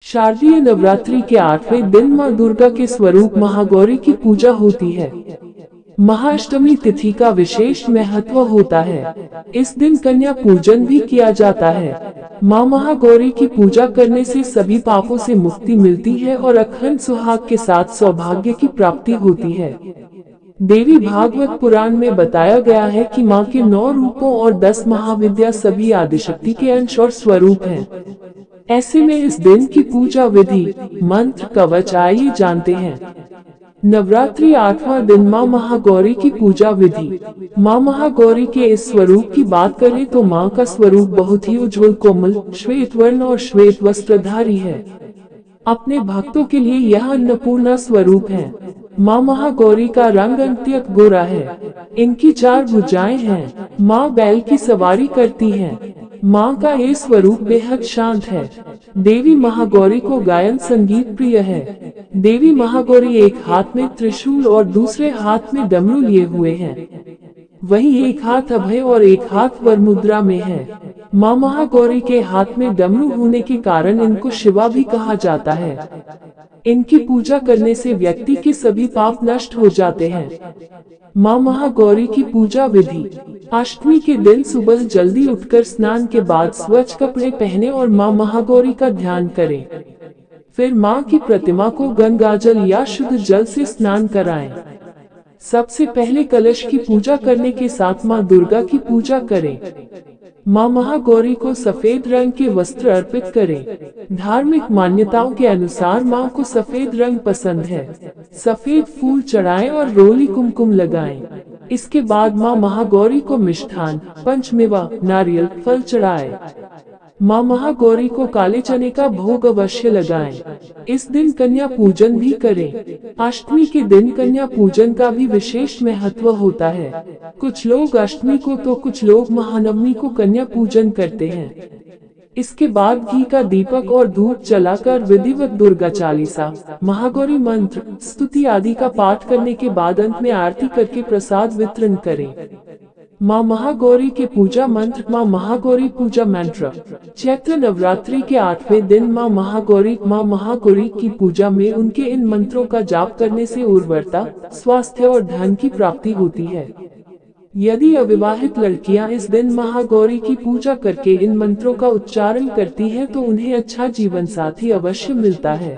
शारदीय नवरात्रि के 8वें दिन मां दुर्गा के स्वरूप महागौरी की पूजा होती है। महाअष्टमी तिथि का विशेष महत्व होता है। इस दिन कन्या पूजन भी किया जाता है। मां महागौरी की पूजा करने से सभी पापों से मुक्ति मिलती है और अखंड सुहाग के साथ सौभाग्य की प्राप्ति होती है। देवी भागवत पुराण में बताया गया है कि मां के 9 रूपों और 10 महाविद्या सभी आदिशक्ति के अंश और स्वरूप हैं। ऐसे में इस दिन की पूजा विधि, मंत्र, कवच आइए जानते हैं। नवरात्रि 8वां दिन मां महागौरी की पूजा विधि। मां महागौरी के इस स्वरूप की बात करें तो मां का स्वरूप बहुत ही उज्ज्वल, कोमल, श्वेत वर्ण और श्वेत वस्त्रधारी है। अपने भक्तों के लिए यह अन्नपूर्णा स्वरूप है। मां महागौरी का रंग अत्यंत गोरा है। इनकी 4 भुजाएं हैं। मां बैल की सवारी करती हैं। मां का ये स्वरूप बेहद शांत है। देवी महागौरी को गायन संगीत प्रिय है। देवी महागौरी एक हाथ में त्रिशूल और दूसरे हाथ में डमरू लिए हुए हैं। वहीं एक हाथ अभय और एक हाथ वर मुद्रा में है। मां महागौरी के हाथ में डमरू होने के कारण इनको शिवा भी कहा जाता है। इनकी पूजा करने से व्यक्ति के सभी पाप नष्ट हो जाते हैं। मां महागौरी की पूजा विधि। अष्टमी के दिन सुबह जल्दी उठकर स्नान के बाद स्वच्छ कपड़े पहने और मां महागौरी का ध्यान करें। फिर मां की प्रतिमा को गंगाजल या शुद्ध जल से स्नान कराएं। सबसे पहले कलश की पूजा करने के साथ मां दुर्गा की पूजा करें। मां महागौरी को सफेद रंग के वस्त्र अर्पित करें। धार्मिक मान्यताओं के अनुसार मां को सफेद रंग पसंद है। सफेद फूल चढ़ाएं और रोली कुमकुम लगाएं। इसके बाद मां महागौरी को मिष्ठान, पंचमेवा, नारियल, फल चढ़ाएं। मां महागौरी को काले चने का भोग अवश्य लगाएं। इस दिन कन्या पूजन भी करें। अष्टमी के दिन कन्या पूजन का भी विशेष महत्व होता है। कुछ लोग अष्टमी को तो कुछ लोग महानवमी को कन्या पूजन करते हैं। इसके बाद घी का दीपक और धूप जलाकर विधिवत दुर्गा चालीसा, महागौरी मंत्र, स्तुति आदि का पाठ करने के बाद अंत में आरती करके प्रसाद वितरण करें। मां महागौरी के पूजा मंत्र। मां महागौरी पूजा मंत्र। चैत्र नवरात्रि के 8वें दिन मां महागौरी की पूजा में उनके इन मंत्रों का जाप करने से उर्वरता, स्वास्थ्य और धन की प्राप्ति होती है। यदि अविवाहित लड़कियां इस दिन महागौरी की पूजा करके इन मंत्रों का उच्चारण करती हैं तो उन्हें अच्छा जीवन साथी अवश्य मिलता है।